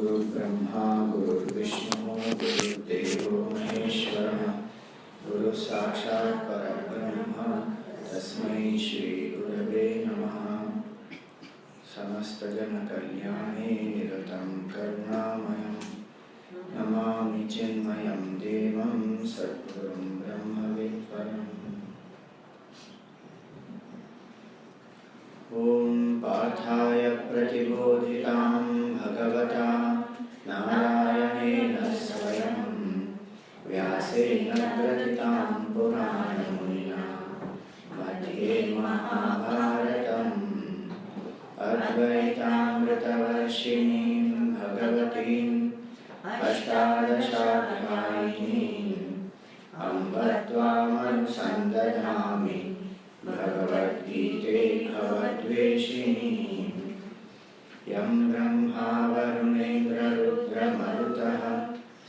गुरुर्ब्रह्मा गुरुर्विष्णु गुरुर्देवो महेश्वरः गुरुः साक्षात् परब्रह्म तस्मै श्री गुरवे नमः। समस्तजनकल्याणे निरतं करुणामयं नमामि चिन्मयं देवं सद्गुरुं ब्रह्मविद्वरम्। ॐ पार्थाय प्रतिबोधितां भगवता नारायणेन स्वयं व्यासेन ग्रथितां पुराणमुनिना मध्ये महाभारतम् अद्वैतामृतवर्षिणीं भगवतीम् अष्टादशाध्यायिनीम् अम्ब त्वामनुसन्दधामि भगवद्गीते भवद्वेषिणीम्। यं ब्रह्मा वरुणेन्द्ररुद्रमरुतः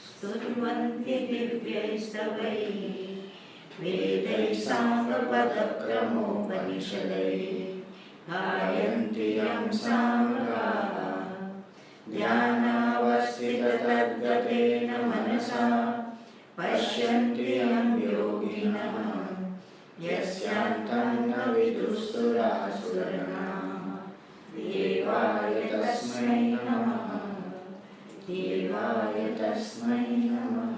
स्तुवन्ति दिव्यैस्तवैः वेदैः साङ्गपदक्रमोपनिषदैः गायन्ति यं साङ्गाः ध्यानावस्थिततद्गतेन मनसा पश्यन्ति यं योगिनः यस्यान्तं न विदुःसुरासुरगणाः। देवाय तस्मै नमः। देवाय तस्मै नमः।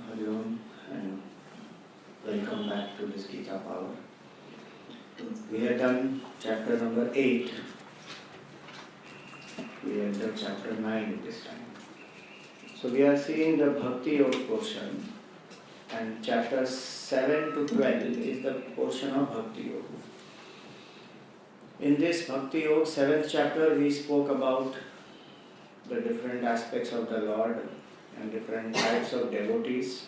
Hari Om and welcome back to this Gita Power. We have done chapter number 8. We have done chapter 9 this time. So we are seeing the Bhakti Yoga portion, and chapters 7 to 12 is the portion of Bhakti Yoga. In this Bhakti Yoga 7th chapter, we spoke about the different aspects of the Lord and different types of devotees,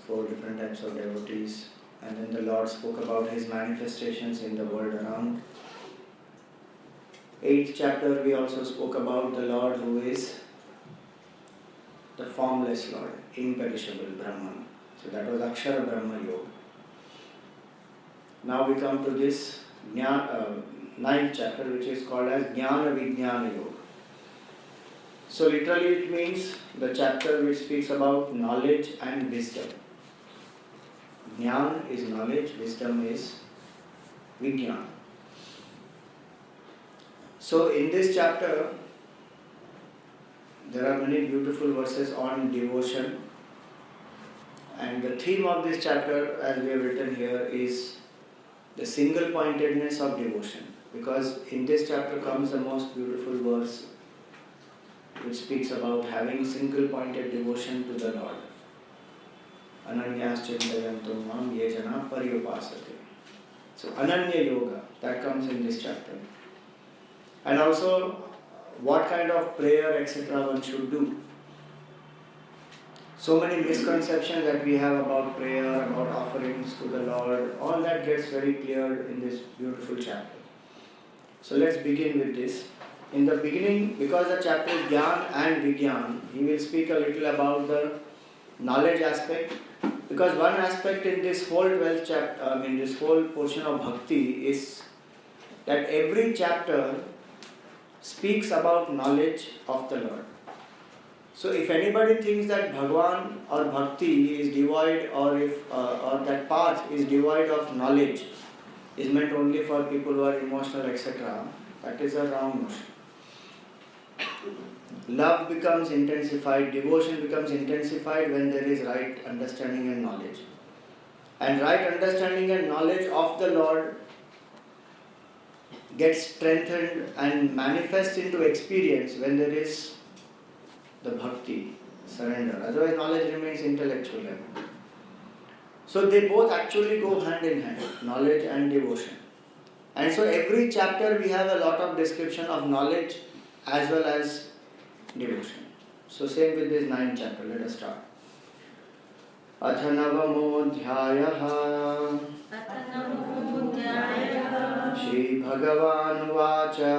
4 different types of devotees, and then the Lord spoke about His manifestations in the world around. 8th chapter we also spoke about the Lord who is the formless Lord, imperishable Brahman. So that was Akshara Brahma Yoga. Now we come to this 9th chapter, which is called as Jnana Vijnana Yoga. So literally it means the chapter which speaks about knowledge and wisdom. Jnana is knowledge, wisdom is Vijnana. So in this chapter, there are many beautiful verses on devotion, and the theme of this chapter, as we have written here, is the single pointedness of devotion, because in this chapter comes the most beautiful verse which speaks about having single pointed devotion to the Lord. Ananyas chintayantum mam ye jana paryupasate. So Ananya Yoga, that comes in this chapter. And also what kind of prayer etc. one should do. So many misconceptions that we have about prayer, about offerings to the Lord, all that gets very clear in this beautiful chapter. So let's begin with this. In the beginning, because the chapter is Gyan and Vigyan, he will speak a little about the knowledge aspect. Because one aspect in this whole 12th chapter, this whole portion of Bhakti is that every chapter speaks about knowledge of the Lord. So if anybody thinks that Bhagwan or Bhakti is devoid, or that path is devoid of knowledge, is meant only for people who are emotional etc., that is a wrong notion. Love becomes intensified, devotion becomes intensified when there is right understanding and knowledge. And right understanding and knowledge of the Lord gets strengthened and manifests into experience when there is the bhakti, surrender. Otherwise knowledge remains intellectual level. So they both actually go hand in hand, knowledge and devotion. And so every chapter we have a lot of description of knowledge as well as devotion. So same with this 9th chapter. Let us start. Atha navamodhyayaha Shri Bhagavan Vacha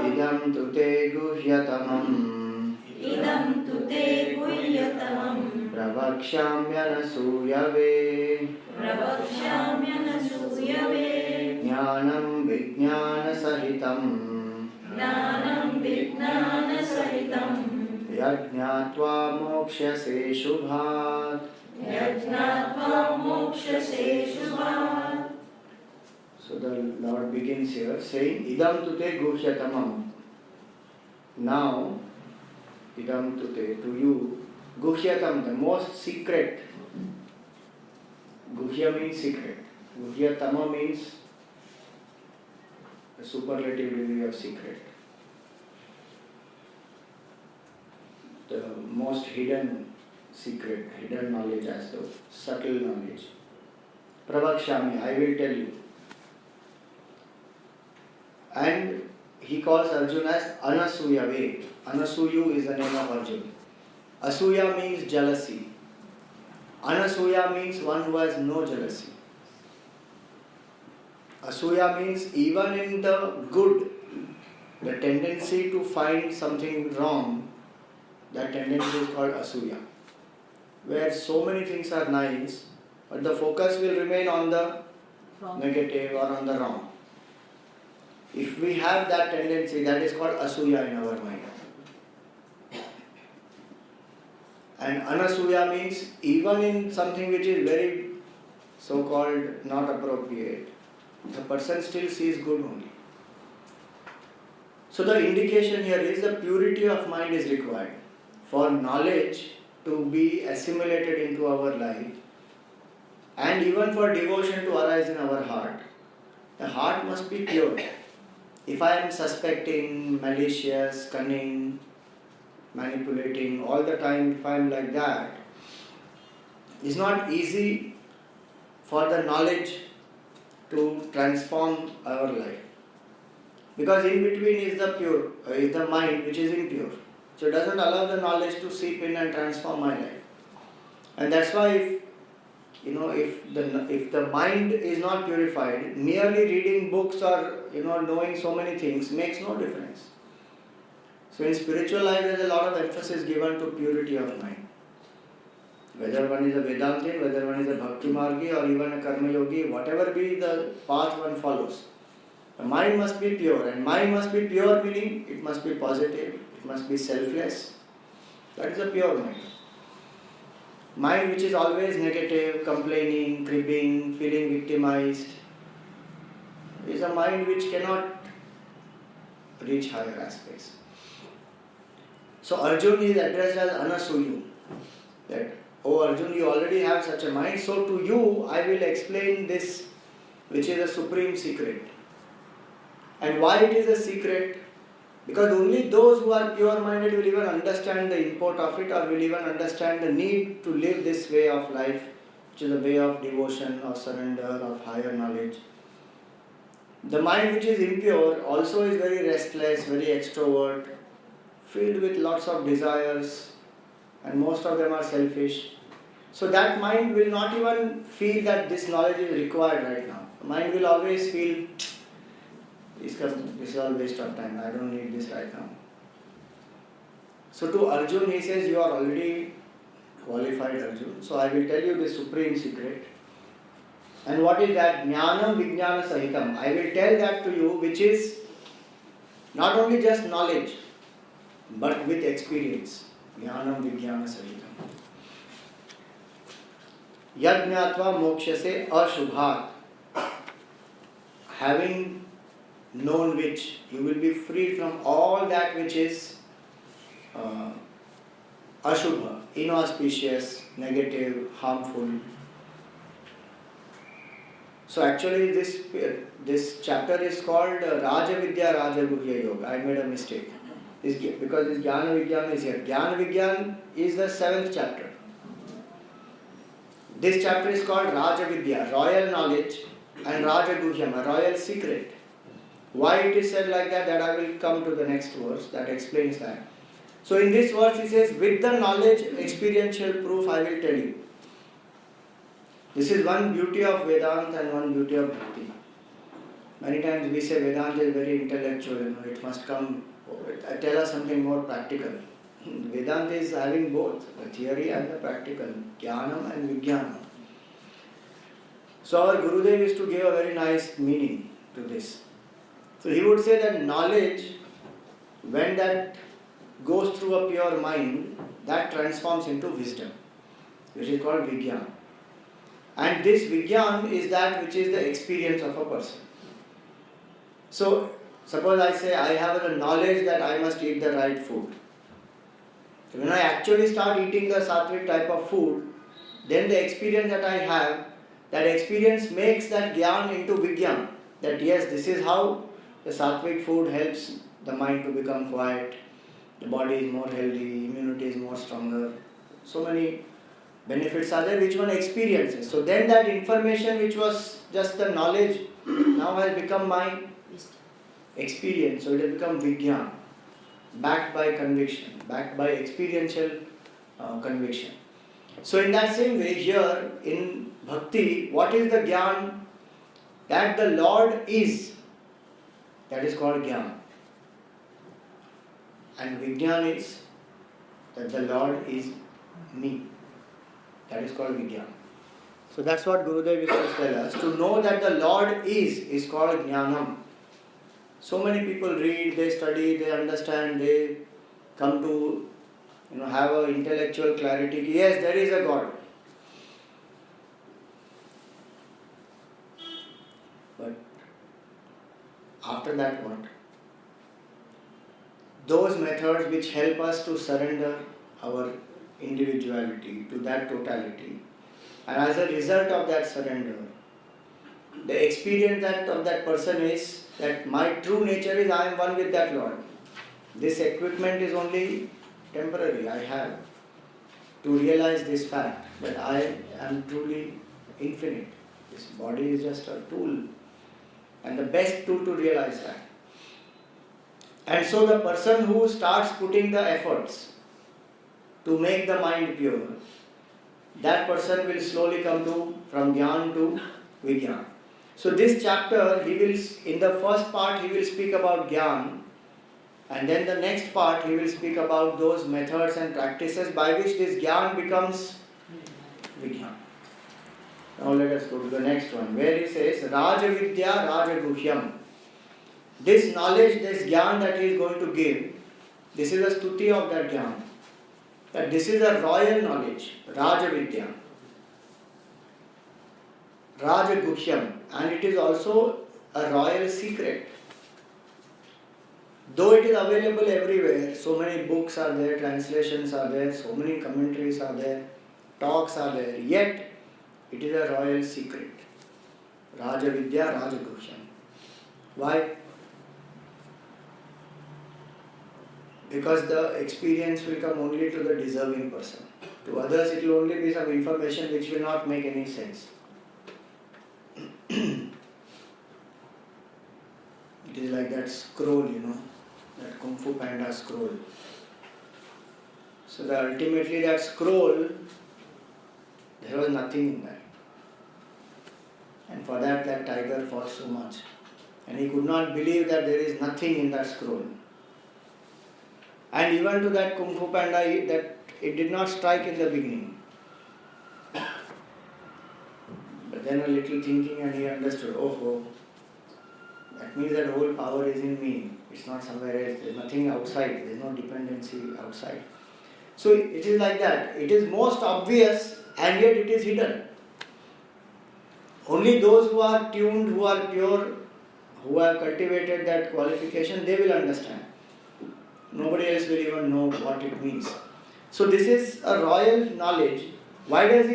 Idam tute guhyatamam प्रवक्ष्याम्यनसूयवे प्रवक्ष्याम्यनसूयवे ज्ञानं विज्ञानसहितं ज्ञानं विज्ञानसहितं यज्ञात्वा मोक्ष्यसे शुभात्. यज्ञात्वा मोक्ष्यसे शुभात्. So the Lord begins here saying, Idam tute guhyatamam. Now, idam tute, to you, guhyatam, the most secret. Guhya means secret. Guhyatama means a superlative degree of secret. The most hidden secret, hidden knowledge as though, subtle knowledge. Pravakshami, I will tell you. And he calls Arjuna as Anasuyave. Anasuyu is the name of Arjuna. Asuya means jealousy. Anasuya means one who has no jealousy. Asuya means even in the good, the tendency to find something wrong, that tendency is called Asuya. Where so many things are nice, but the focus will remain on the negative or on the wrong. If we have that tendency, that is called Asuya in our mind. And Anasuya means even in something which is very so-called not appropriate, the person still sees good only. So the indication here is the purity of mind is required for knowledge to be assimilated into our life, and even for devotion to arise in our heart. The heart must be pure. If I am suspecting, malicious, cunning, manipulating all the time, if I am like that, it's not easy for the knowledge to transform our life. Because in between is the mind which is impure. So it doesn't allow the knowledge to seep in and transform my life. And that's why if the mind is not purified, merely reading books or knowing so many things makes no difference. So in spiritual life there is a lot of emphasis given to purity of mind. Whether one is a Vedanti, whether one is a Bhakti Margi or even a Karma Yogi, whatever be the path one follows, the mind must be pure. And mind must be pure meaning it must be positive, it must be selfless. That is a pure mind. Mind which is always negative, complaining, cribbing, feeling victimized, is a mind which cannot reach higher aspects. So Arjuna is addressed as Anasuyu. That, oh Arjuna, you already have such a mind, so to you I will explain this which is a supreme secret. And why it is a secret? Because only those who are pure-minded will even understand the import of it, or will even understand the need to live this way of life, which is a way of devotion, of surrender, of higher knowledge. The mind which is impure also is very restless, very extrovert, filled with lots of desires, and most of them are selfish. So that mind will not even feel that this knowledge is required right now. The mind will always feel, this is all waste of time, I don't need this right now. So to Arjuna he says, you are already qualified Arjuna, so I will tell you the supreme secret. And what is that? Jnanam Vijnana Sahitam. I will tell that to you, which is not only just knowledge, but with experience. Jnanam Vijnana Sahitam. Yajnatva mokshase ashubhat. Having known which, you will be freed from all that which is ashubha, inauspicious, negative, harmful. So actually this chapter is called Rajavidya Rajaguhya Yoga. I made a mistake. Because this Jnana Vijnana is here. Jnana Vijnana is the 7th chapter. This chapter is called Rajavidya, royal knowledge, and Rajaguhyam, a royal secret. Why it is said like that I will come to the next verse that explains that. So in this verse he says, with the knowledge, experiential proof I will tell you. This is one beauty of Vedanta and one beauty of Bhakti. Many times we say Vedanta is very intellectual, it must come, tell us something more practical. Vedanta is having both, the theory and the practical, Jnanam and Vijnanam. So our Gurudev used to give a very nice meaning to this. So he would say that knowledge, when that goes through a pure mind, that transforms into wisdom, which is called Vijnana. And this Vijnana is that which is the experience of a person. So, suppose I say I have the knowledge that I must eat the right food. When I actually start eating the sattvic type of food, then the experience that I have, that experience makes that Gyan into Vijnana. That yes, this is how the sattvic food helps the mind to become quiet, the body is more healthy, immunity is more stronger. So many benefits are there which one experiences. So then that information which was just the knowledge now has become my experience. So it has become Vijnana, backed by conviction, backed by experiential conviction. So in that same way here in Bhakti, what is the Gyan? That the Lord is. That is called Gyan. And Vijnana is that the Lord is me. That is called Vijnana. So that's what Gurudev used to tell us. To know that the Lord is called Jnanam. So many people read, they study, they understand, they come to have an intellectual clarity. Yes, there is a God. But after that what? Those methods which help us to surrender our individuality to that totality, and as a result of that surrender, the experience of that person is that my true nature is I am one with that Lord. This equipment is only temporary. I have to realize this fact that I am truly infinite. This body is just a tool, and the best tool to realize that. And so the person who starts putting the efforts to make the mind pure, that person will slowly come to from Jnana to Vijnana. So this chapter, in the first part he will speak about Jnana, and then the next part he will speak about those methods and practices by which this Jnana becomes Vijnana. Now let us go to the next one, where he says Raja Vidya Raja Guhyam. This knowledge, this Jnana that he is going to give, this is a stuti of that Jnana. That this is a royal knowledge, Raja Vidya, Raja Guhyam, and it is also a royal secret. Though it is available everywhere, so many books are there, translations are there, so many commentaries are there, talks are there, yet it is a royal secret. Raja Vidya, Raja Guhyam. Why? Because the experience will come only to the deserving person. To others it will only be some information which will not make any sense. It is like that scroll, that Kung Fu Panda scroll. So ultimately that scroll, there was nothing in that. And for that tiger fought so much. And he could not believe that there is nothing in that scroll. And even to that Kung Fu Panda, that it did not strike in the beginning. But then a little thinking and he understood, that means that whole power is in me. It's not somewhere else. There's nothing outside. There's no dependency outside. So it is like that. It is most obvious and yet it is hidden. Only those who are tuned, who are pure, who have cultivated that qualification, they will understand. Nobody else will even know what it means. So this is a royal knowledge. Why is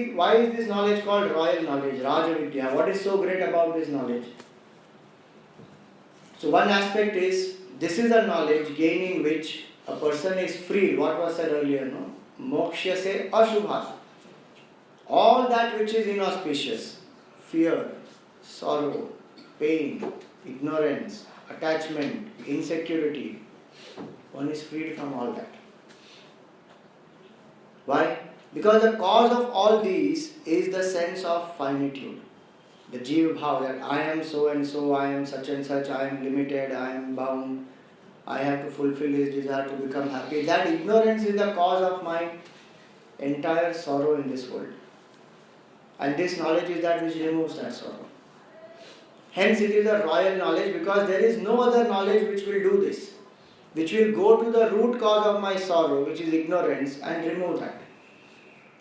this knowledge called royal knowledge, Raja Vidya? What is so great about this knowledge? So one aspect is, this is a knowledge gaining which a person is free. What was said earlier, no? Moksha se ashubha. All that which is inauspicious, fear, sorrow, pain, ignorance, attachment, insecurity, one is freed from all that. Why? Because the cause of all these is the sense of finitude. The Jiva Bhav, that I am so and so, I am such and such, I am limited, I am bound, I have to fulfill his desire to become happy. That ignorance is the cause of my entire sorrow in this world. And this knowledge is that which removes that sorrow. Hence it is a royal knowledge, because there is no other knowledge which will do this, which will go to the root cause of my sorrow, which is ignorance, and remove that.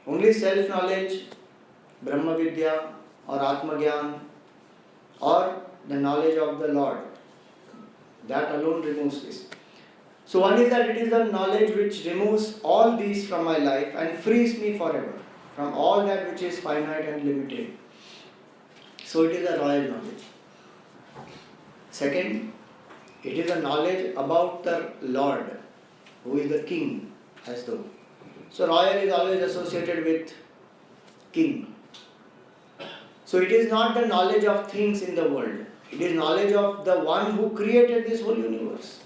Only self-knowledge, Brahma Vidya or Atma Gyan, or the knowledge of the Lord, that alone removes this. So one is that it is the knowledge which removes all these from my life and frees me forever from all that which is finite and limited. So it is a royal knowledge. Second, it is a knowledge about the Lord, who is the king, as though. So royal is always associated with king. So it is not the knowledge of things in the world. It is knowledge of the one who created this whole universe.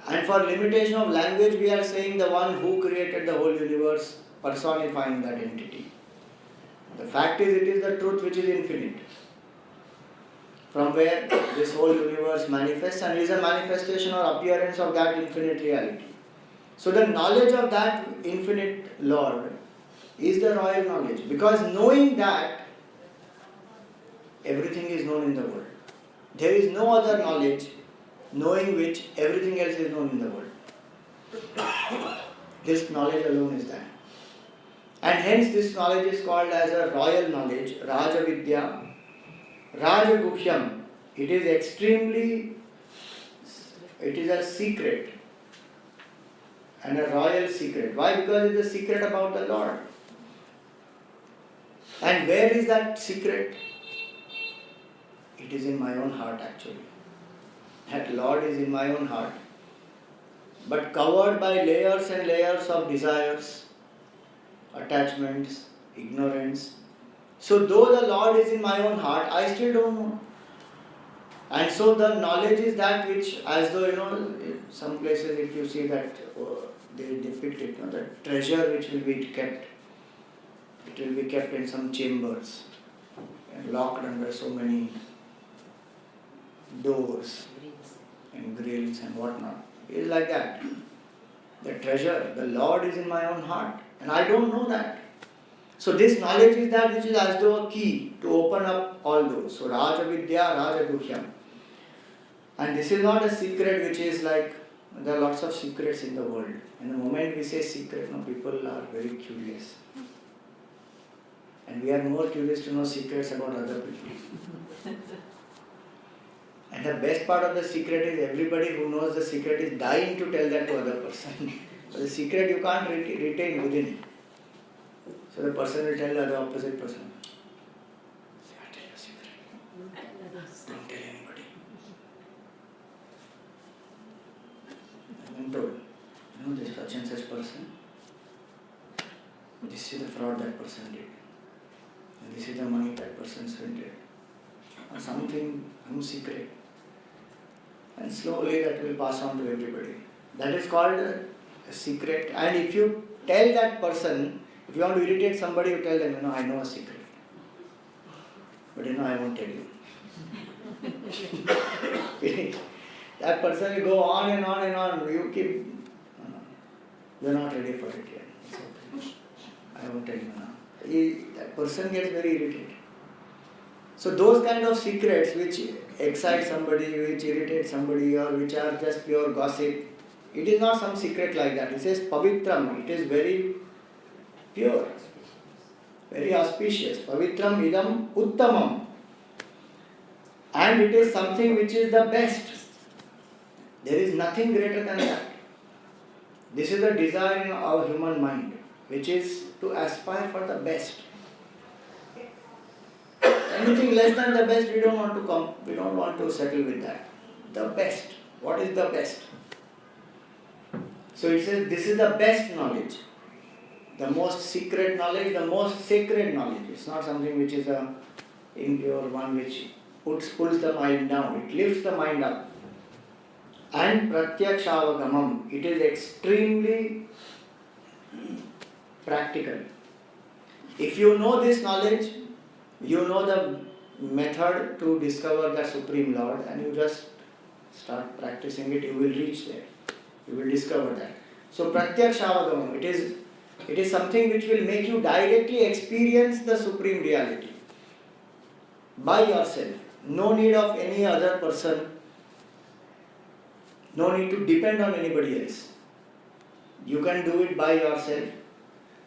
And for limitation of language, we are saying the one who created the whole universe, personifying that entity. The fact is, it is the truth which is infinite, from where this whole universe manifests and is a manifestation or appearance of that infinite reality. So the knowledge of that infinite Lord is the royal knowledge, because knowing that, everything is known in the world. There is no other knowledge knowing which everything else is known in the world. This knowledge alone is that. And hence this knowledge is called as a royal knowledge, Raja Vidya, Raja Guhyam. It is a secret, and a royal secret. Why? Because it is a secret about the Lord. And where is that secret? It is in my own heart actually. That Lord is in my own heart, but covered by layers and layers of desires, attachments, ignorance. So though the Lord is in my own heart, I still don't know. And so the knowledge is that which, as though, in some places if you see that they depict it, the treasure which will be kept, it will be kept in some chambers and locked under so many doors and grills and whatnot. It is like that. The treasure, the Lord is in my own heart, and I don't know that. So this knowledge is that which is as though a key to open up all those. So Raja Vidya, Raja Guhyam. And this is not a secret which is like, there are lots of secrets in the world. And the moment we say secret, people are very curious. And we are more curious to know secrets about other people. And the best part of the secret is everybody who knows the secret is dying to tell that to other person. So the secret you can't retain within. So the person will tell the opposite person, say, I'll tell you a secret. Don't tell anybody. I'm told, this such and such person, this is the fraud that person did. And this is the money that person spent it. Or something, some secret. And slowly that will pass on to everybody. That is called a secret. And if you tell that person, if you want to irritate somebody, you tell them, I know a secret. But I won't tell you. That person will go on and on and on. You keep, you're not ready for it yet. It's okay. I won't tell you now. That person gets very irritated. So those kind of secrets which excite somebody, which irritate somebody, or which are just pure gossip, it is not some secret like that. It says pavitram. It is very pure, very auspicious. Pavitram idam uttamam. And it is something which is the best. There is nothing greater than that. This is the desire in our human mind, which is to aspire for the best. Anything less than the best, we don't want to come. We don't want to settle with that. The best. What is the best? So it says this is the best knowledge. The most secret knowledge, the most sacred knowledge. It's not something which is a impure one which pulls the mind down. It lifts the mind up. And pratyakshaavagamam. It is extremely practical. If you know this knowledge, you know the method to discover the Supreme Lord, and you just start practicing it, you will reach there. You will discover that. So Pratyaksha it is something which will make you directly experience the supreme reality by yourself. No need of any other person. No need to depend on anybody else. You can do it by yourself.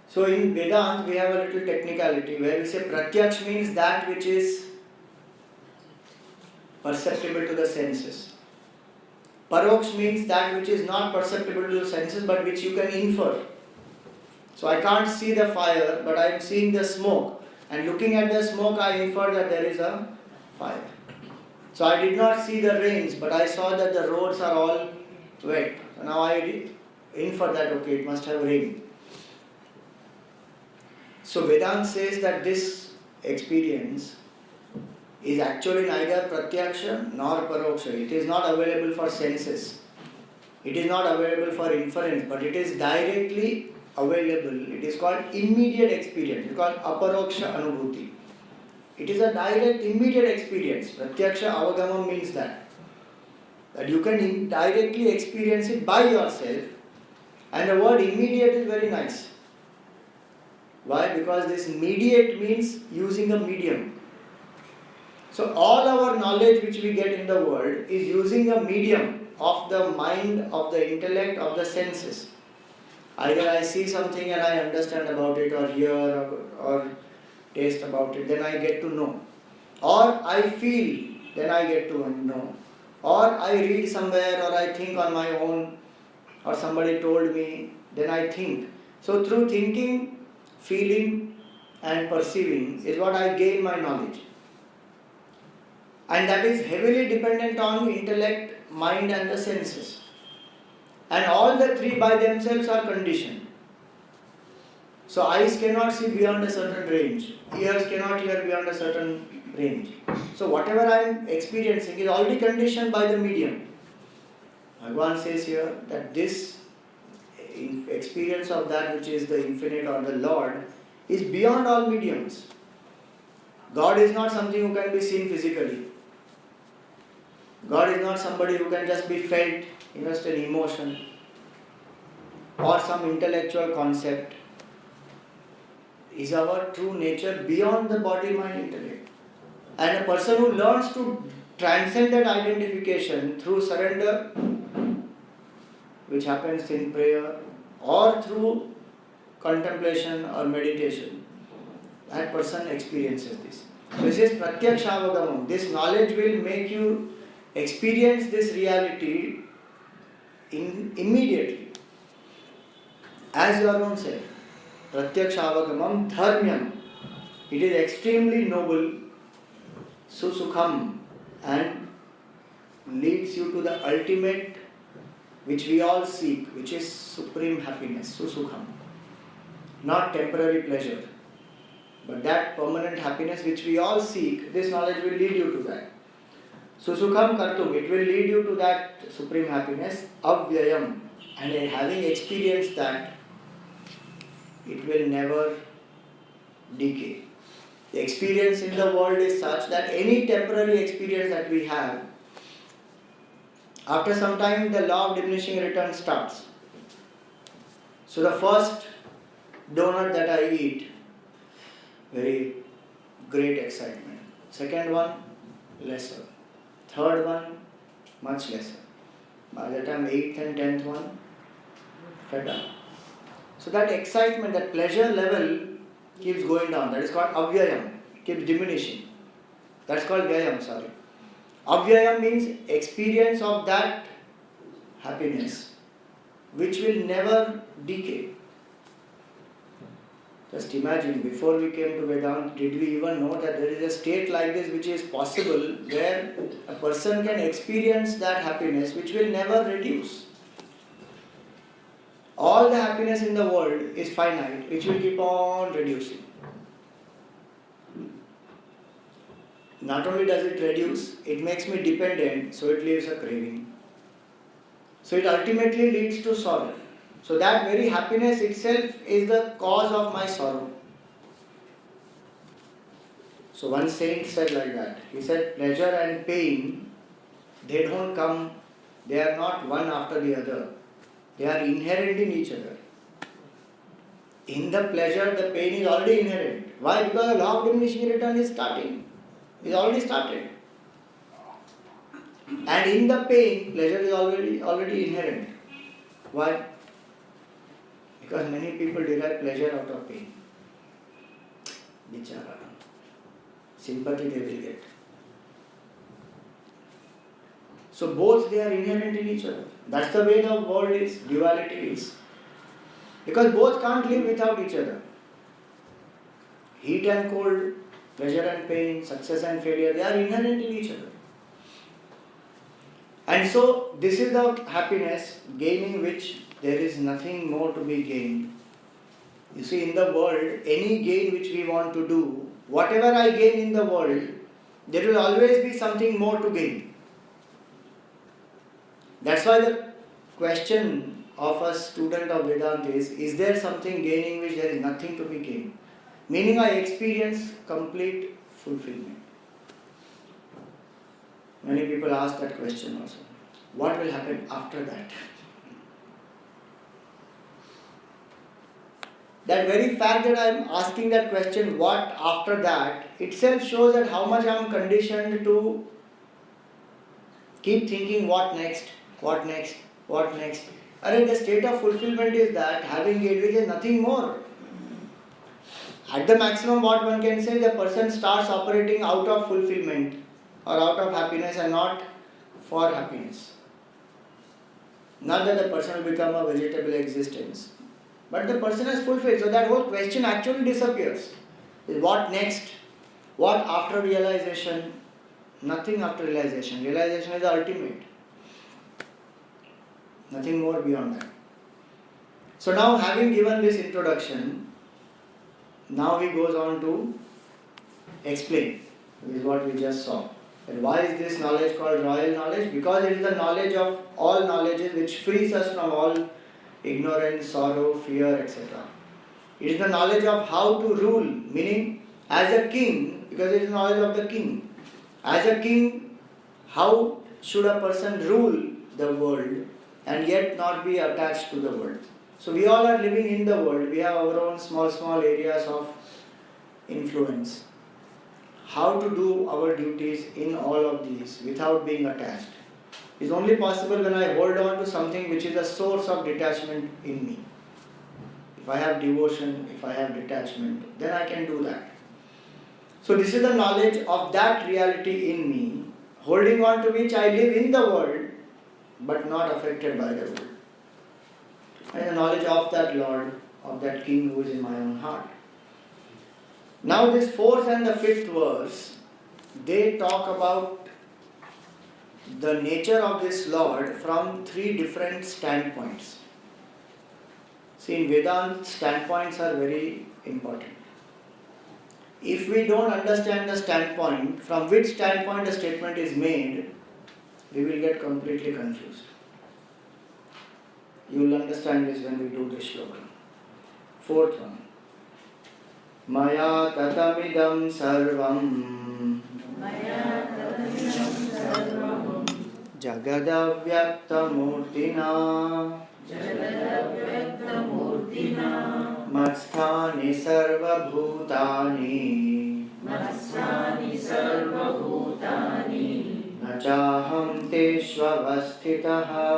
So in Vedanta we have a little technicality where we say Pratyaksh means that which is perceptible to the senses. Paroksh means that which is not perceptible to the senses but which you can infer. So I can't see the fire but I am seeing the smoke, and looking at the smoke I infer that there is a fire. So I did not see the rains but I saw that the roads are all wet. So now I infer that okay, it must have rained. So Vedanta says that this experience is actually neither pratyaksha nor paroksha. It is not available for senses. It is not available for inference, but it is directly available. It is called immediate experience. It is called aparoksha anubhuti. It is a direct, immediate experience. Pratyaksha avagamam means that you can directly experience it by yourself, and the word immediate is very nice. Why? Because this mediate means using a medium. So all our knowledge which we get in the world is using a medium of the mind, of the intellect, of the senses. Either I see something and I understand about it, or hear or taste about it, then I get to know. Or I feel, then I get to know. Or I read somewhere, or I think on my own, or somebody told me, then I think. So through thinking, feeling and perceiving is what I gain my knowledge. And that is heavily dependent on intellect, mind and the senses. And all the three by themselves are conditioned. So eyes cannot see beyond a certain range. Ears cannot hear beyond a certain range. So whatever I am experiencing is already conditioned by the medium. Bhagavan says here that this experience of that which is the infinite or the Lord is beyond all mediums. God is not something who can be seen physically. God is not somebody who can just be felt, just an emotion or some intellectual concept. Is our true nature beyond the body, mind, intellect. And a person who learns to transcend that identification through surrender, which happens in prayer or through contemplation or meditation, that person experiences this. So this is Pratyaksha. This knowledge will make you experience this reality immediately as your own self. Pratyaksha dharmyam. It is extremely noble, susukham, and leads you to the ultimate which we all seek, which is supreme happiness, susukham. Not temporary pleasure, but that permanent happiness which we all seek. This knowledge will lead you to that. Susukham kartum, it will lead you to that supreme happiness, avyayam, and having experienced that, it will never decay. The experience in the world is such that any temporary experience that we have, after some time the law of diminishing returns starts. So the first donut that I eat, very great excitement. Second one, lesser. Third one, much lesser. By the time 8th and 10th one, fed up. So that excitement, that pleasure level keeps going down. That is called avyayam. It keeps diminishing. That's called vyayam, sorry. Avyayam means experience of that happiness which will never decay. Just imagine, before we came to Vedanta, did we even know that there is a state like this which is possible, where a person can experience that happiness which will never reduce? All the happiness in the world is finite, which will keep on reducing. Not only does it reduce, it makes me dependent, so it leaves a craving. So it ultimately leads to sorrow. So that very happiness itself is the cause of my sorrow. So one saint said like that. He said, pleasure and pain They don't come, they are not one after the other. They are inherent in each other. In the pleasure, the pain is already inherent. Why? Because the law of diminishing return is starting. It's already started. And in the pain, pleasure is already inherent. Why? Because many people derive pleasure out of pain. Bichara. Sympathy they will get. So both they are inherent in each other. That's the way the world is, duality is. Because both can't live without each other. Heat and cold, pleasure and pain, success and failure, they are inherent in each other. And so this is the happiness gaining which there is nothing more to be gained. You see, in the world, any gain which we want to do, whatever I gain in the world, there will always be something more to gain. That's why the question of a student of Vedanta is there something gaining which there is nothing to be gained? Meaning I experience complete fulfillment. Many people ask that question also. What will happen after that? That very fact that I am asking that question, what after that, itself shows that how much I am conditioned to keep thinking what next, what next, what next. And the state of fulfillment is that having gained which is nothing more. At the maximum what one can say, the person starts operating out of fulfillment or out of happiness and not for happiness. Not that the person will become a vegetable existence, but the person has fulfilled. So that whole question actually disappears. What next? What after realization? Nothing after realization. Realization is the ultimate. Nothing more beyond that. So now having given this introduction, now he goes on to explain. This is what we just saw. And why is this knowledge called royal knowledge? Because it is the knowledge of all knowledges which frees us from all ignorance, sorrow, fear, etc. It is the knowledge of how to rule, meaning as a king, because it is knowledge of the king. As a king, how should a person rule the world and yet not be attached to the world? So we all are living in the world. We have our own small areas of influence. How to do our duties in all of these without being attached is only possible when I hold on to something which is a source of detachment in me. If I have devotion, if I have detachment, then I can do that. So this is the knowledge of that reality in me, holding on to which I live in the world, but not affected by the world. And the knowledge of that Lord, of that King who is in my own heart. Now this fourth and the fifth verse, they talk about the nature of this Lord from three different standpoints. See, in Vedanta, standpoints are very important. If we don't understand the standpoint, from which standpoint a statement is made, we will get completely confused. You will understand this when we do this shloka. Fourth one. Maya tatamidam sarvam jagadavyaktamurtina matsthani sarvabhutani nachaham teshvavasthitaha.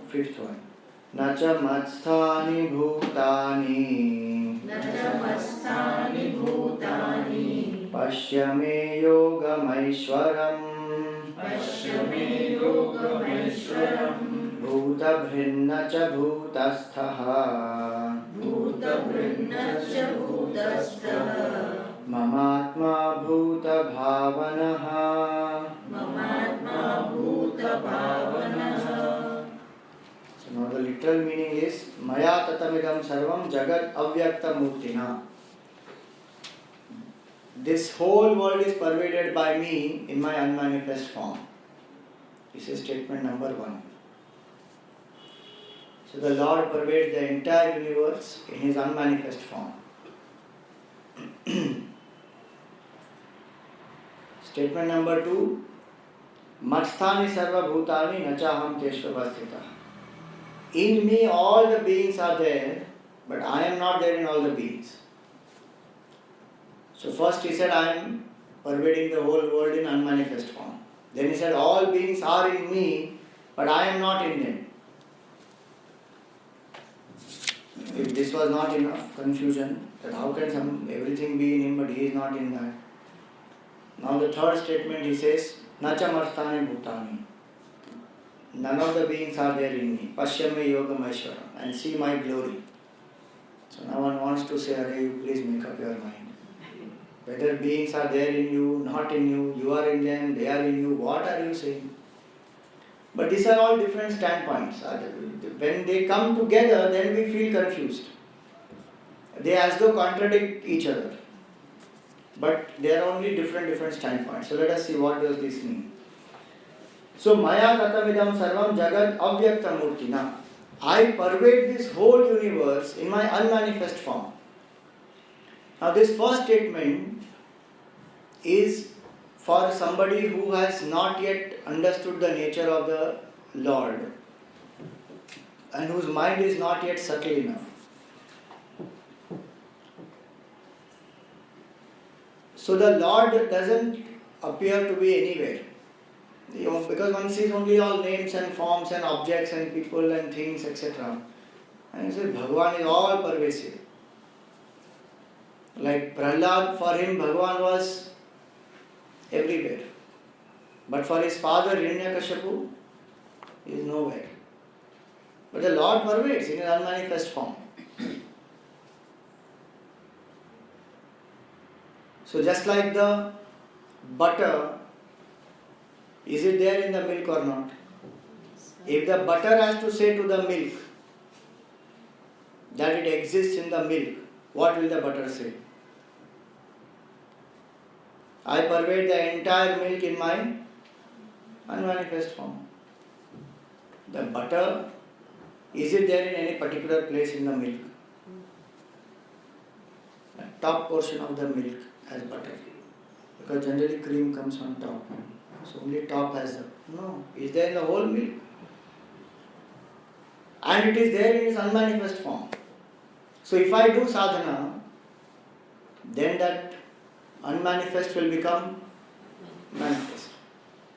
Fifth one. Nacha matsthani bhutani pashyame yogamaishwaram bhutabhrinna cha bhutasthaha mamatma bhutabhavanaha. So now the literal meaning is Maya tatamidam sarvam jagat avyakta murtina. This whole world is pervaded by me in my unmanifest form. This is statement number one. So the Lord pervades the entire universe in His unmanifest form. Statement number 2, Matsthani sarva bhutani nachaham teshvavasthita. In me all the beings are there, but I am not there in all the beings. So first he said I am pervading the whole world in unmanifest form. Then he said all beings are in me, but I am not in them. If this was not enough confusion, that how can everything be in him but he is not in that. Now the third statement he says, Nacha marthani bhutani. None of the beings are there in me. Pashyame yogam aishwaram. And see my glory. So now one wants to say, Are you please make up your mind. Whether beings are there in you, not in you, you are in them, they are in you, what are you saying? But these are all different standpoints. When they come together, then we feel confused. They as though contradict each other. But they are only different standpoints. So let us see what does this mean. So Maya Tatamidam Sarvam Jagat Avyakta Murti. Now, I pervade this whole universe in my unmanifest form. Now this first statement is for somebody who has not yet understood the nature of the Lord and whose mind is not yet subtle enough. So the Lord doesn't appear to be anywhere. Because one sees only all names and forms and objects and people and things, etc. And he says Bhagavan is all pervasive. Like Prahlad, for him Bhagavan was everywhere. But for his father Hiranyakashipu, he is nowhere. But the Lord pervades in his unmanifest form. So just like the butter, is it there in the milk or not? If the butter has to say to the milk that it exists in the milk, what will the butter say? I pervade the entire milk in my unmanifest form. The butter, is it there in any particular place in the milk? The top portion of the milk has butter. Because generally cream comes on top. So only top has the... No, is there in the whole milk. And it is there in its unmanifest form. So if I do sadhana, then that unmanifest will become manifest.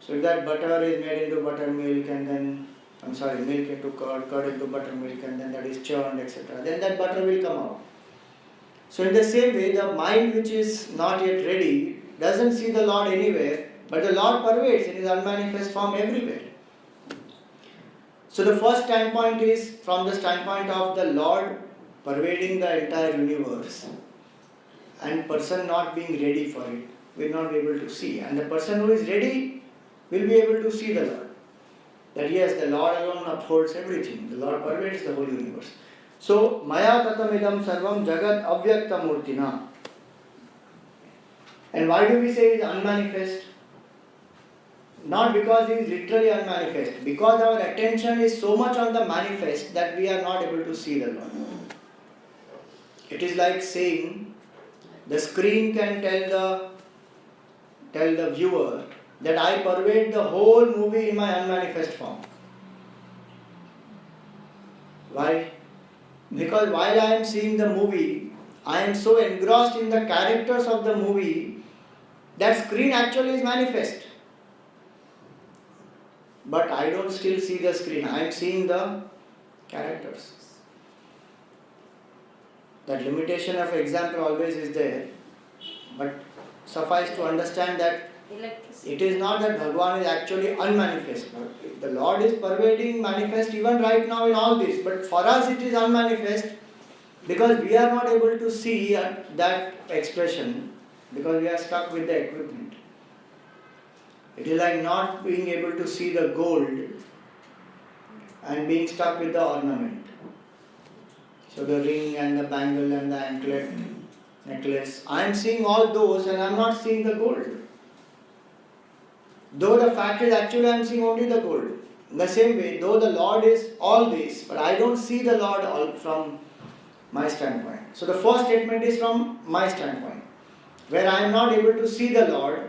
So if that butter is made into buttermilk and then, milk into curd, curd into buttermilk and then that is churned, etc. Then that butter will come out. So in the same way, the mind which is not yet ready doesn't see the Lord anywhere, but the Lord pervades in His unmanifest form everywhere. So the first standpoint is from the standpoint of the Lord pervading the entire universe, and person not being ready for it will not be able to see. And the person who is ready will be able to see the Lord. That yes, the Lord alone upholds everything. The Lord pervades the whole universe. So, Maya Tatamidam Sarvam Jagat Avyakta Murtina. And why do we say it is unmanifest? Not because it is literally unmanifest. Because our attention is so much on the manifest that we are not able to see the Lord. It is like saying, the screen can tell the viewer that I pervade the whole movie in my unmanifest form. Why? Because while I am seeing the movie, I am so engrossed in the characters of the movie that screen actually is manifest. But I don't still see the screen, I am seeing the characters. That limitation of example always is there, but suffice to understand that it is not that Bhagavan is actually unmanifest. The Lord is pervading manifest even right now in all this, but for us it is unmanifest because we are not able to see that expression because we are stuck with the equipment. It is like not being able to see the gold and being stuck with the ornament. So the ring and the bangle and the anklet, necklace, I am seeing all those and I am not seeing the gold. Though the fact is actually I am seeing only the gold. In the same way, though the Lord is all this, but I don't see the Lord all from my standpoint. So the first statement is from my standpoint, where I am not able to see the Lord,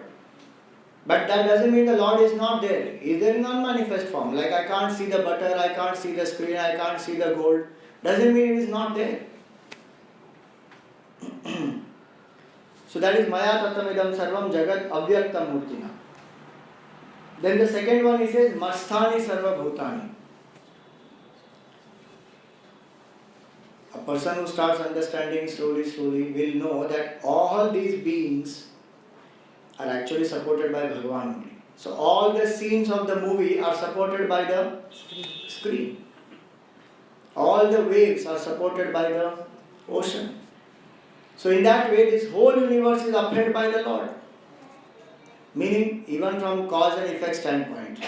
But that doesn't mean the Lord is not there. He is there in unmanifest form. Like I can't see the butter, I can't see the screen, I can't see the gold. Doesn't mean it is not there. So that is Maya Tattamidam Sarvam Jagat Avyaktam Murtina. Then the second one he says Masthani Sarva Bhutani. A person who starts understanding slowly will know that all these beings are actually supported by Bhagavan only. So all the scenes of the movie are supported by the screen. All the waves are supported by the ocean. So in that way, this whole universe is upheld by the Lord. Meaning, even from cause and effect standpoint,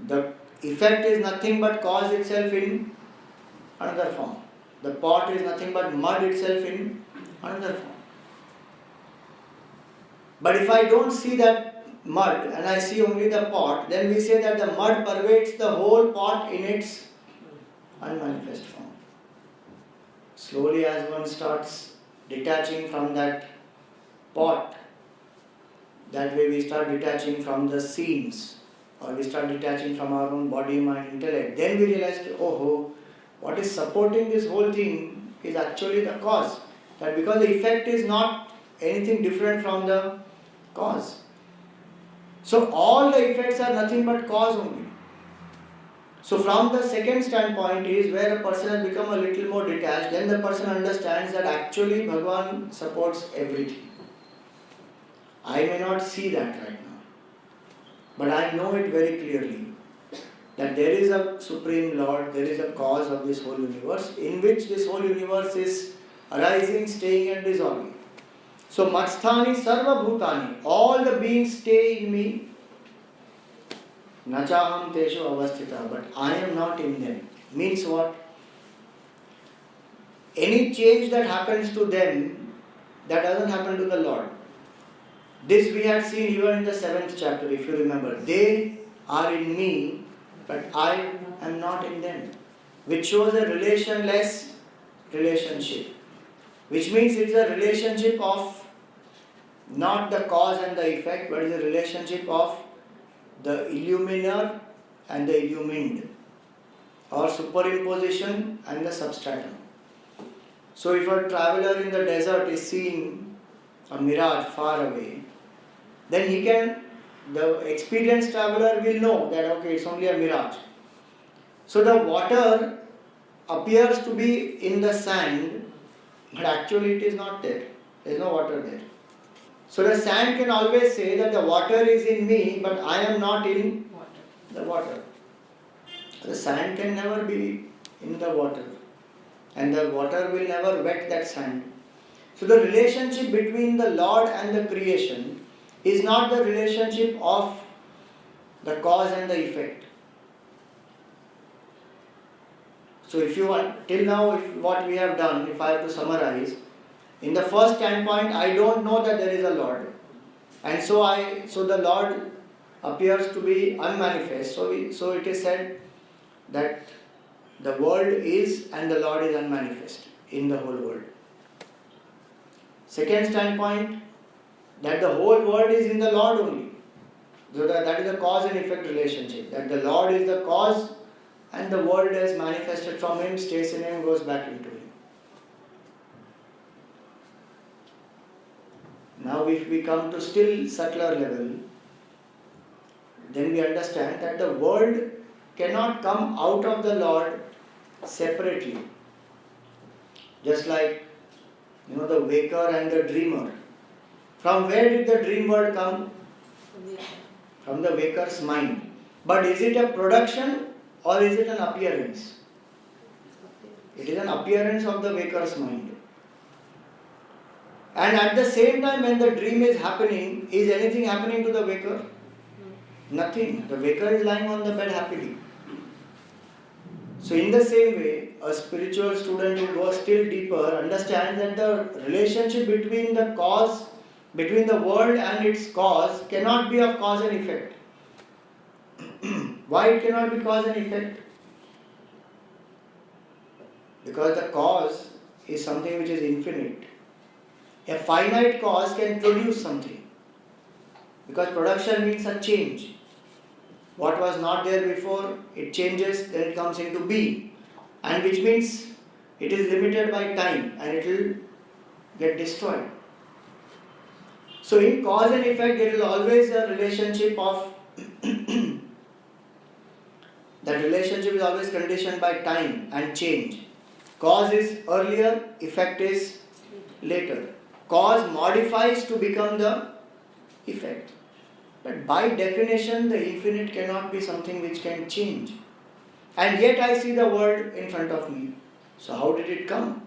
the effect is nothing but cause itself in another form. The pot is nothing but mud itself in another form. But if I don't see that mud and I see only the pot, then we say that the mud pervades the whole pot in its unmanifest form. Slowly, as one starts detaching from that pot, that way we start detaching from the scenes, or we start detaching from our own body, mind, intellect. Then we realize, oh, what is supporting this whole thing is actually the cause. That because the effect is not anything different from the cause. So all the effects are nothing but cause only. So from the second standpoint is where a person has become a little more detached, then the person understands that actually Bhagavan supports everything. I may not see that right now, but I know it very clearly that there is a Supreme Lord, there is a cause of this whole universe, in which this whole universe is arising, staying and dissolving. So Matsthani Sarva Bhutani, all the beings stay in me. Nachaham teshu avasthita, but I am not in them. Means what? Any change that happens to them, that doesn't happen to the Lord. This we had seen even in the 7th chapter, if you remember. They are in me, but I am not in them. Which shows a relationless relationship. Which means it is a relationship of not the cause and the effect, but it is a relationship of the illuminer and the illumined, or superimposition and the substratum. So if a traveler in the desert is seeing a mirage far away, then the experienced traveler will know that okay, it's only a mirage. So the water appears to be in the sand, but actually it is not there. There is no water there. So the sand can always say that the water is in me, but I am not in the water. The sand can never be in the water, and the water will never wet that sand. So the relationship between the Lord and the creation is not the relationship of the cause and the effect. So if you want, till now, what we have done, if I have to summarize, in the first standpoint, I don't know that there is a Lord, and so the Lord appears to be unmanifest. So it is said that the world is and the Lord is unmanifest in the whole world. Second standpoint, that the whole world is in the Lord only. So that is a cause and effect relationship. That the Lord is the cause and the world is manifested from Him, stays in Him, goes back into Him. Now if we come to still subtler level, then we understand that the world cannot come out of the Lord separately. Just like, the waker and the dreamer. From where did the dream world come? From the waker's mind. But is it a production or is it an appearance? It is an appearance of the waker's mind. And at the same time when the dream is happening, is anything happening to the waker? Nothing. The waker is lying on the bed happily. So in the same way, a spiritual student who goes still deeper understands that the relationship between the world and its cause cannot be of cause and effect. Why it cannot be cause and effect? Because the cause is something which is infinite. A finite cause can produce something Because production means a change. What was not there before, it changes, then it comes into being. And which means it is limited by time and it will get destroyed. So in cause and effect, there is always a relationship of that relationship is always conditioned by time and change. Cause is earlier, effect is later. Cause modifies to become the effect. But by definition, the infinite cannot be something which can change. And yet I see the world in front of me. So how did it come?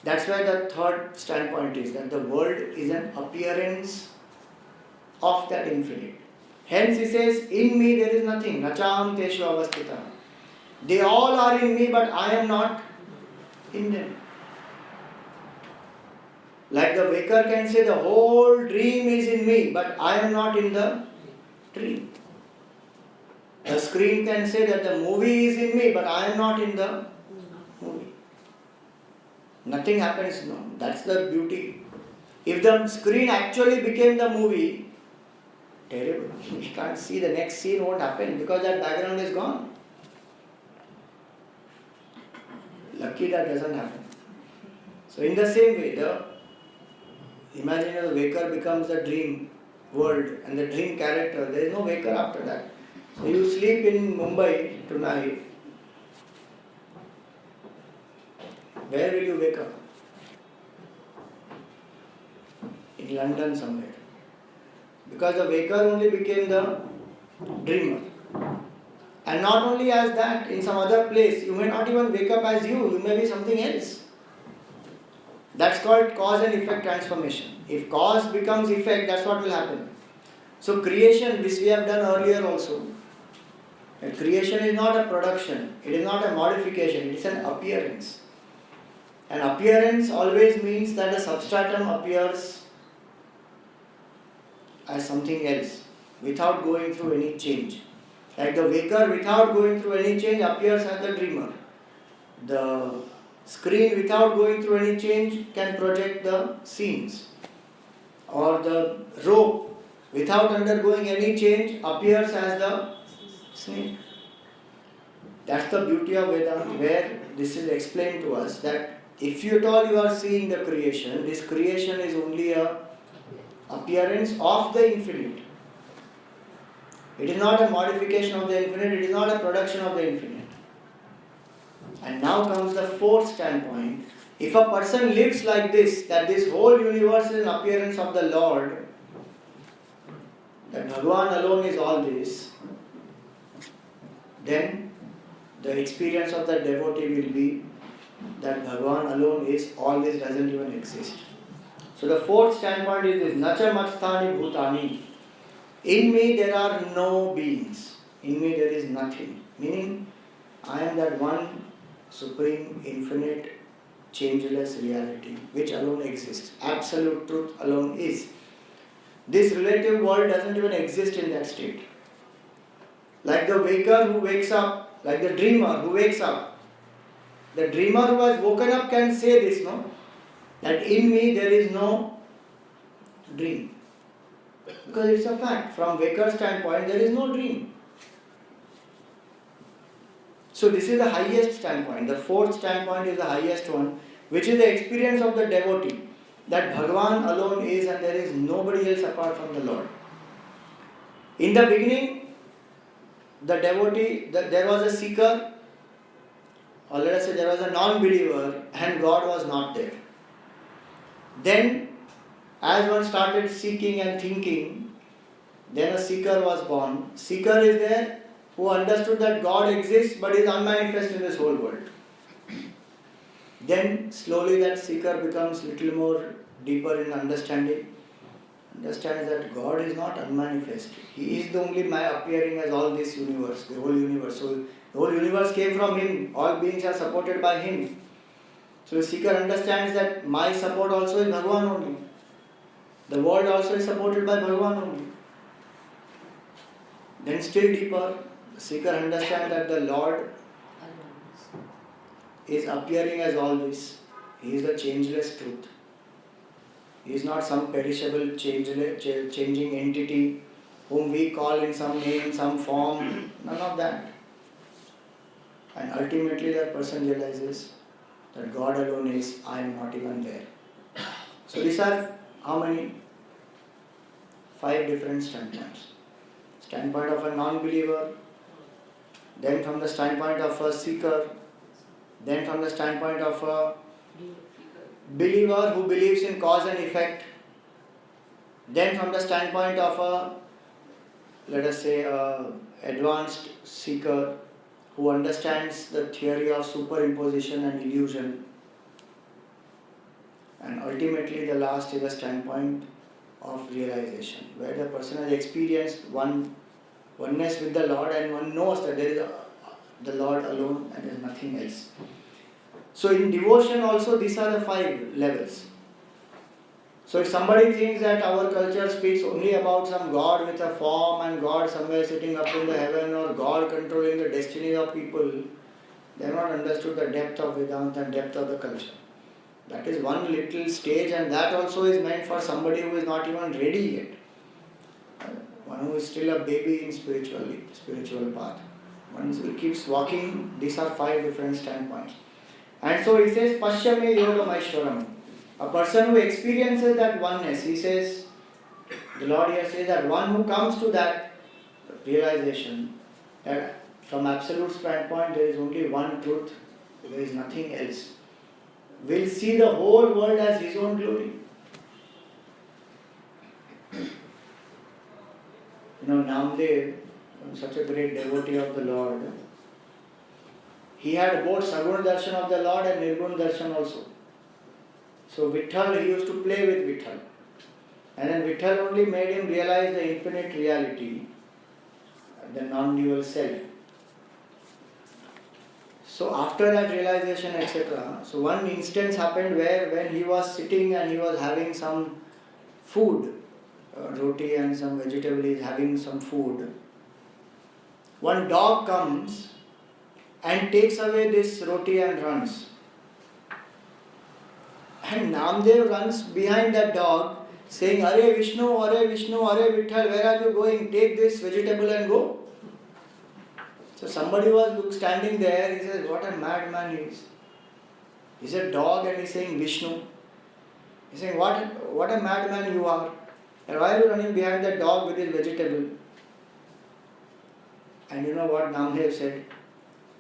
That's why the third standpoint is that the world is an appearance of that infinite. Hence he says, in me there is nothing. Nacham teshu avastita. They all are in me, but I am not in them. Like the waker can say, the whole dream is in me, but I am not in the dream. The screen can say that the movie is in me, but I am not in the movie. Nothing happens, no. That's the beauty. If the screen actually became the movie, terrible. We can't see the next scene, won't happen because that background is gone. Lucky that doesn't happen. So in the same way, imagine the waker becomes the dream world and the dream character. There is no waker after that. So you sleep in Mumbai tonight. Where will you wake up? In London somewhere. Because the waker only became the dreamer. And not only as that, in some other place, you may not even wake up as you may be something else. That's called cause and effect transformation. If cause becomes effect, that's what will happen. So creation, which we have done earlier also, and creation is not a production, it is not a modification, it is an appearance. An appearance always means that the substratum appears as something else, without going through any change. Like the waker, without going through any change, appears as the dreamer. The screen, without going through any change, can project the scenes. Or the rope, without undergoing any change, appears as the snake. That's the beauty of Vedanta, where this is explained to us, that if you at all you are seeing the creation, this creation is only a appearance of the infinite. It is not a modification of the infinite, it is not a production of the infinite. And now comes the fourth standpoint. If a person lives like this, that this whole universe is an appearance of the Lord, that Bhagavan alone is all this, then the experience of the devotee will be that Bhagavan alone is all this, doesn't even exist. So the fourth standpoint is this, Nacha Matsthani Bhutani. In me there are no beings. In me there is nothing. Meaning, I am that one supreme, infinite, changeless reality which alone exists. Absolute truth alone is. This relative world doesn't even exist in that state. Like the waker who wakes up, like the dreamer who wakes up. The dreamer who has woken up can say this, no? That in me there is no dream. Because it's a fact. From waker's standpoint, there is no dream. So this is the highest standpoint. The fourth standpoint is the highest one, which is the experience of the devotee. That Bhagavan alone is and there is nobody else apart from the Lord. In the beginning, the devotee, there was a seeker, or let us say there was a non-believer and God was not there. Then, as one started seeking and thinking, then a seeker was born. Seeker is there who understood that God exists but is unmanifest in this whole world. Then slowly that seeker becomes little more deeper in understanding. Understands that God is not unmanifest. He is the only appearing as all this universe, the whole universe. So the whole universe came from Him. All beings are supported by Him. So the seeker understands that my support also is Bhagavan only. The world also is supported by Bhagavan only. Then still deeper, the seeker understands that the Lord is appearing as all this. He is the changeless truth. He is not some perishable changing entity whom we call in some name, some form, none of that. And ultimately that person realizes that God alone is, I am not even there. So these are how many? 5 different standpoints. Standpoint of a non-believer, then from the standpoint of a seeker, then from the standpoint of a believer who believes in cause and effect, then from the standpoint of a, let us say, a advanced seeker who understands the theory of superimposition and illusion, and ultimately the last is the standpoint of realization, where the person has experienced oneness with the Lord and one knows that there is the Lord alone and there is nothing else. So in devotion also these are the 5 levels. So if somebody thinks that our culture speaks only about some God with a form and God somewhere sitting up in the heaven or God controlling the destiny of people, they have not understood the depth of Vedanta and depth of the culture. That is one little stage, and that also is meant for somebody who is not even ready yet. One who is still a baby in spiritual path. One who keeps walking. These are 5 different standpoints. And so he says, Pashyame Yogam Aishwaram. A person who experiences that oneness, he says, the Lord here says that one who comes to that realization that from absolute standpoint there is only one truth, there is nothing else, will see the whole world as his own glory. Namdev, such a great devotee of the Lord, he had both Saguna Darshan of the Lord and Nirguna Darshan also. So Vitthal, he used to play with Vitthal. And then Vitthal only made him realize the infinite reality, the non-dual self. So after that realization, etc., so one instance happened where when he was sitting and he was having some food, roti and some vegetable, he is having some food. One dog comes and takes away this roti and runs. And Namdev runs behind that dog saying, Are Vishnu, Are Vishnu, Are Vitthal, where are you going? Take this vegetable and go. So somebody was standing there, he says, what a madman he is. He's a dog and he's saying Vishnu. He's saying, what a madman you are. And why are you running behind that dog with his vegetable? And you know what Namdev said?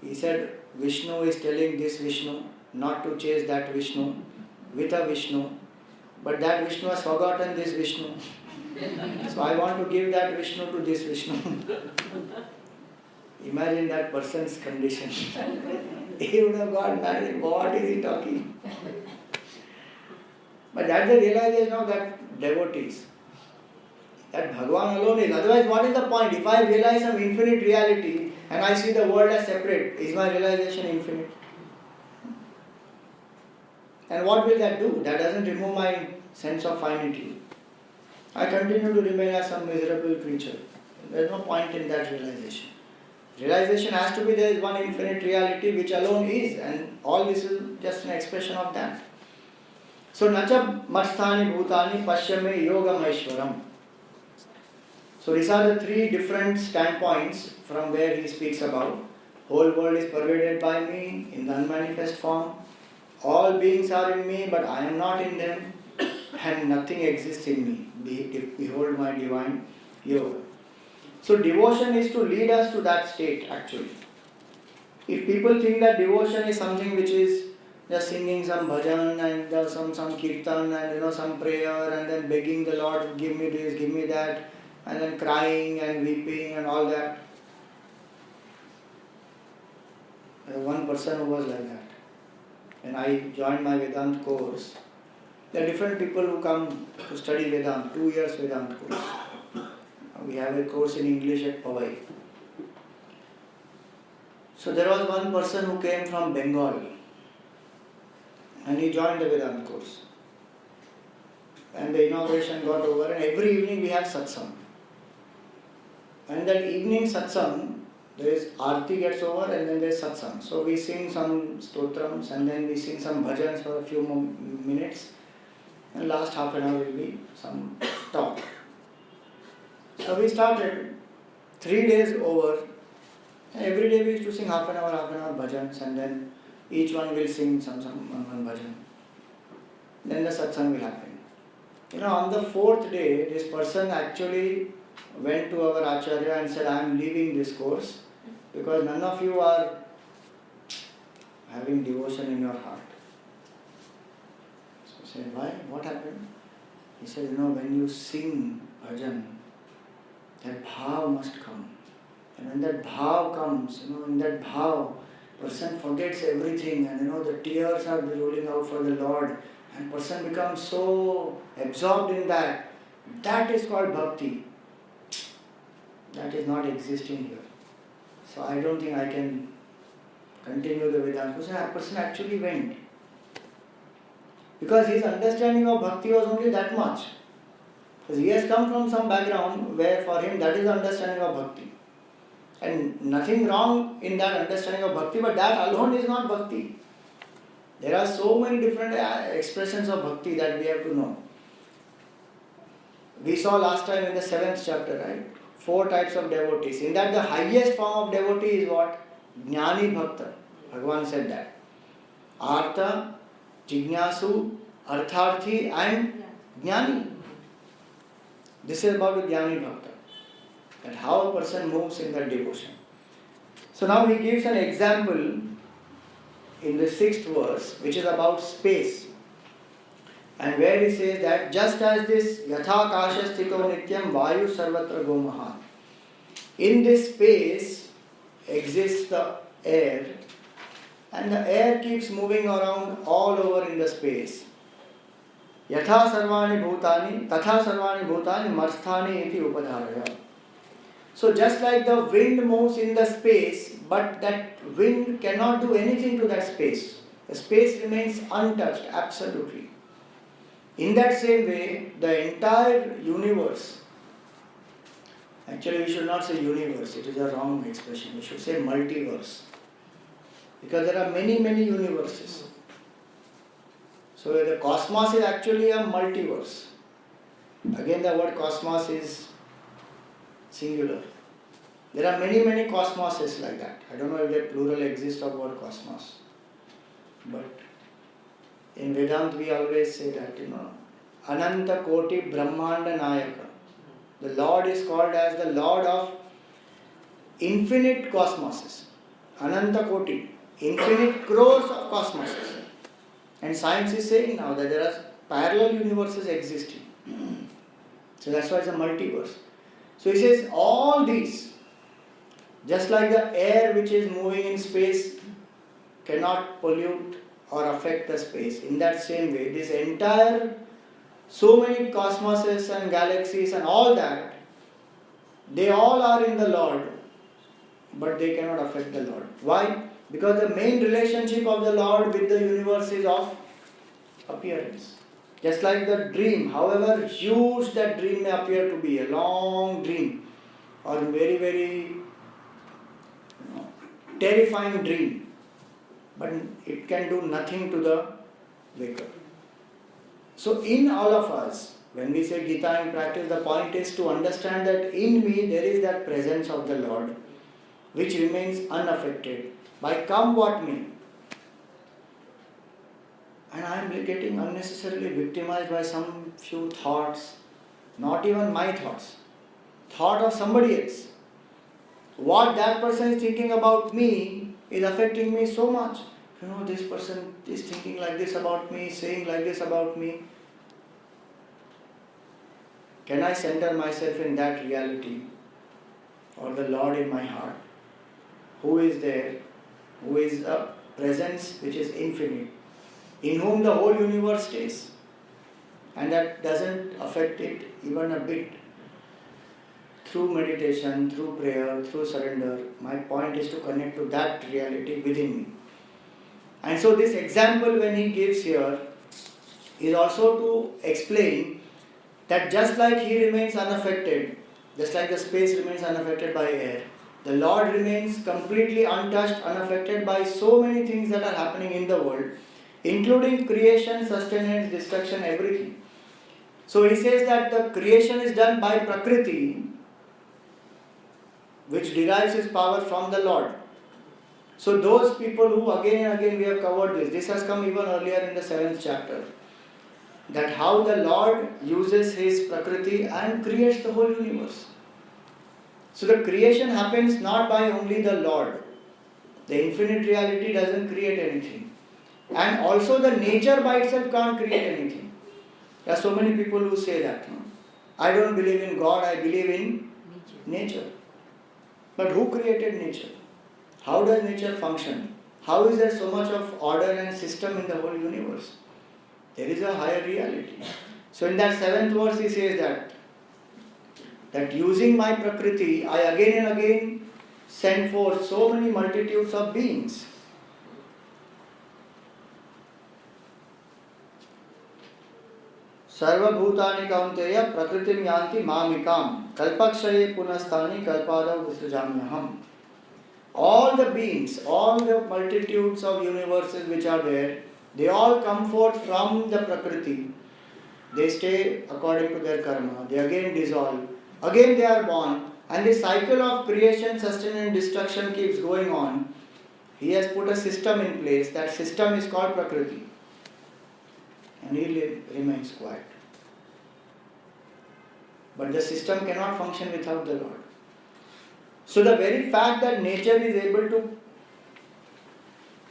He said, Vishnu is telling this Vishnu not to chase that Vishnu with a Vishnu, but that Vishnu has forgotten this Vishnu. So I want to give that Vishnu to this Vishnu. Imagine that person's condition. He would have got married. What is he talking? But that's the realization of that devotees. That Bhagavan alone is. Otherwise, what is the point? If I realize some infinite reality and I see the world as separate, is my realization infinite? And what will that do? That doesn't remove my sense of finitude. I continue to remain as some miserable creature. There is no point in that realization. Realization has to be there is one infinite reality which alone is, and all this is just an expression of that. So, Nacha Masthani Bhutani Pashyame Yogam Aishwaram. So, these are the 3 different standpoints from where he speaks about. Whole world is pervaded by me in the unmanifest form. All beings are in me, but I am not in them, and nothing exists in me. Behold my divine yoga. So devotion is to lead us to that state actually. If people think that devotion is something which is just singing some bhajan and some kirtan and some prayer and then begging the Lord, give me this, give me that, and then crying and weeping and all that. There was one person who was like that. When I joined my Vedanta course, there are different people who come to study Vedanta, 2 years Vedanta course. We have a course in English at Powai. So there was one person who came from Bengal and he joined the Vedanta course. And the inauguration got over and every evening we have satsang. And that evening satsang, there is Aarti gets over and then there is satsang. So we sing some stotrams and then we sing some bhajans for a few more minutes. and last half an hour will be some talk. So we started 3 days over, and every day we used to sing half an hour bhajans, and then each one will sing some one bhajan. Then the satsang will happen. On the 4th day, this person actually went to our Acharya and said, I am leaving this course because none of you are having devotion in your heart. So I said, why? What happened? He said, when you sing bhajan, that bhav must come. And when that bhav comes, in that bhav, person forgets everything, and the tears are rolling out for the Lord, and person becomes so absorbed in that. That is called bhakti. That is not existing here. So I don't think I can continue the Vedanta. So that person actually went. Because his understanding of bhakti was only that much. Because he has come from some background where for him that is the understanding of bhakti. And nothing wrong in that understanding of bhakti, but that alone is not bhakti. There are so many different expressions of bhakti that we have to know. We saw last time in the 7th chapter, right? 4 types of devotees. In that the highest form of devotee is what? Jnani Bhakta. Bhagavan said that. Artha, Jignasu, Artharthi and Jnani. This is about the Jnani Bhakta. That how a person moves in that devotion. So now he gives an example in the 6th verse, which is about space. And where he says that just as this yatha kasha sthito nityam vayu sarvatra gomaha. In this space exists the air, and the air keeps moving around all over in the space. Yatha sarvani bhutani, tatha sarvani bhutani marsthani iti upadharaya. So just like the wind moves in the space, but that wind cannot do anything to that space. The space remains untouched, absolutely. In that same way, the entire universe, actually we should not say universe, it is a wrong expression, we should say multiverse. Because there are many universes. So the cosmos is actually a multiverse. Again the word cosmos is singular. There are many cosmoses like that. I don't know if the plural exists of word cosmos. But in Vedanta we always say that, Ananta Koti Brahmanda Nayaka. The Lord is called as the Lord of infinite cosmoses. Ananta Koti. Infinite crores of cosmoses. And science is saying now that there are parallel universes existing. So that's why it's a multiverse. So he says all these, just like the air which is moving in space cannot pollute or affect the space. In that same way, this entire, so many cosmoses and galaxies and all that, they all are in the Lord, but they cannot affect the Lord. Why? Because the main relationship of the Lord with the universe is of appearance. Just like the dream, however huge that dream may appear to be, a long dream or very terrifying dream, but it can do nothing to the waker. So in all of us, when we say Gita in practice, the point is to understand that in me there is that presence of the Lord which remains unaffected by come what may. And I am getting unnecessarily victimized by some few thoughts, not even my thoughts, thought of somebody else. What that person is thinking about me is affecting me so much. This person is thinking like this about me, saying like this about me. Can I center myself in that reality or the Lord in my heart? Who is there? Who is a presence which is infinite, in whom the whole universe stays, and that doesn't affect it even a bit. Through meditation, through prayer, through surrender, my point is to connect to that reality within me. And so this example when he gives here is also to explain that just like he remains unaffected, just like the space remains unaffected by air, the Lord remains completely untouched, unaffected by so many things that are happening in the world, including creation, sustenance, destruction, everything. So he says that the creation is done by Prakriti, which derives its power from the Lord. So those people who again and again we have covered this has come even earlier in the 7th chapter, that how the Lord uses his Prakriti and creates the whole universe. So the creation happens not by only the Lord. The infinite reality doesn't create anything. And also the nature by itself can't create anything. There are so many people who say that. No? I don't believe in God, I believe in nature. But who created nature? How does nature function? How is there so much of order and system in the whole universe? There is a higher reality. So in that 7th verse he says that using my Prakriti, I again and again send forth so many multitudes of beings. Sarvabhutani kaunteya prakritim yanti mamikam kalpakshaye punasthani kalpadav visrujamyaham. All the beings, all the multitudes of universes which are there, they all come forth from the Prakriti. They stay according to their karma. They again dissolve. Again they are born. And the cycle of creation, sustenance and destruction keeps going on. He has put a system in place. That system is called Prakriti. And he remains quiet. But the system cannot function without the Lord. So the very fact that nature is able to,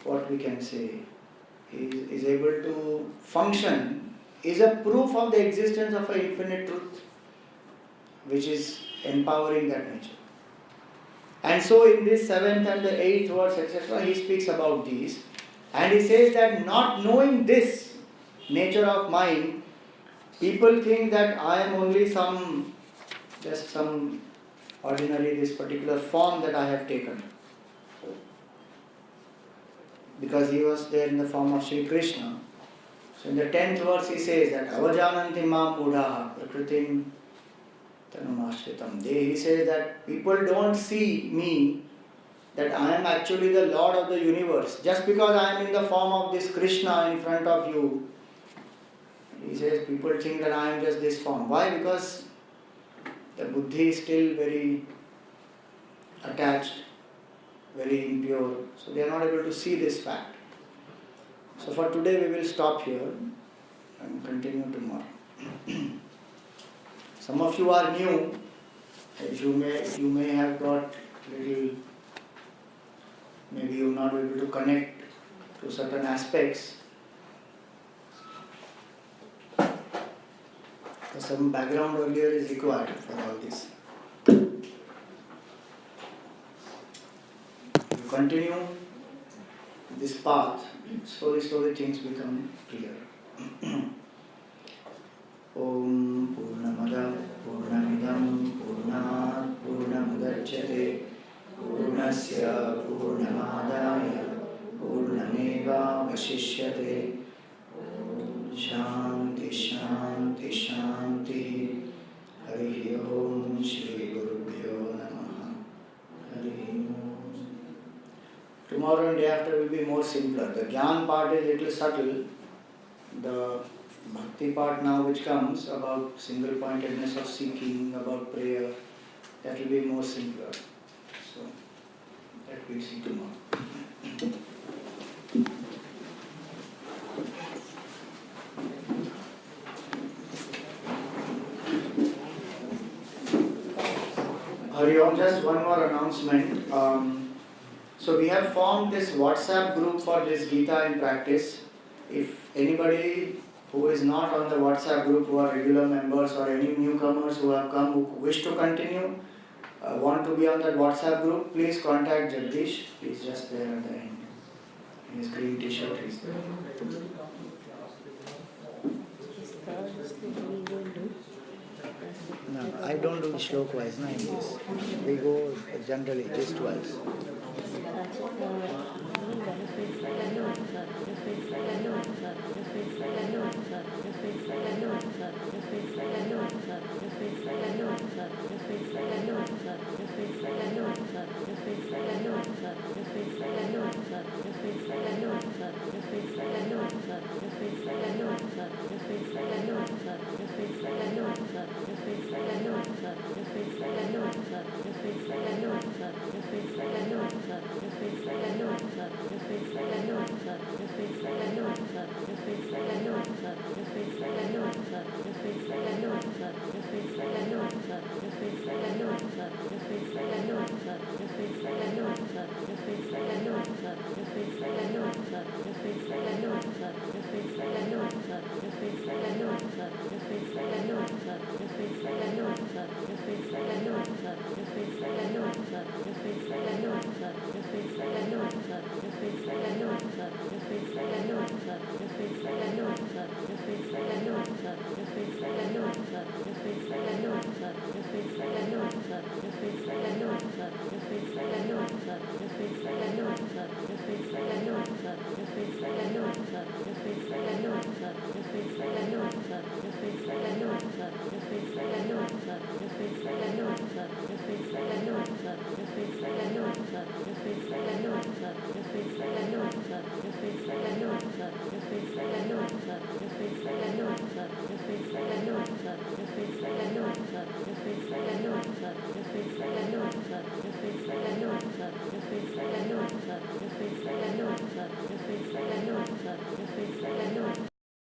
what we can say, is able to function is a proof of the existence of an infinite truth which is empowering that nature. And so in this 7th and the 8th verse, etc., he speaks about these. And he says that not knowing this nature of mine, people think that I am only just some ordinary, this particular form that I have taken. Because he was there in the form of Sri Krishna. So in the 10th verse he says that avajananti mam mudhaha prakritim tanumashritam. He says that people don't see me, that I am actually the Lord of the universe. Just because I am in the form of this Krishna in front of you, he says people think that I am just this form. Why? Because the buddhi is still very attached, very impure. So they are not able to see this fact. So for today we will stop here and continue tomorrow. Some of you are new. You may have got little, maybe you are not able to connect to certain aspects. Some background earlier is required for all this. You continue this path, slowly things become clear. Om Purnamada Purnamidam Purnat Purnamudachyate Purnasya Purnamadaya Purnameva Vashishyate. Shanti Shanti Shanti. Hari Om Shri Gurubhyo Namaha. Hari Om. Tomorrow and day after will be more simpler. The Gyan part is little subtle. The Bhakti part now which comes about single pointedness of seeking, about prayer, that will be more simpler. So that we'll see tomorrow. Hari Om, just one more announcement. So we have formed this WhatsApp group for this Gita in practice. If anybody who is not on the WhatsApp group, who are regular members or any newcomers who have come, who wish to continue, want to be on that WhatsApp group, please contact Jagdish. He's just there at the end. In his green t-shirt he's there. No, I don't do shlok wise, no, in this. We go generally just twice.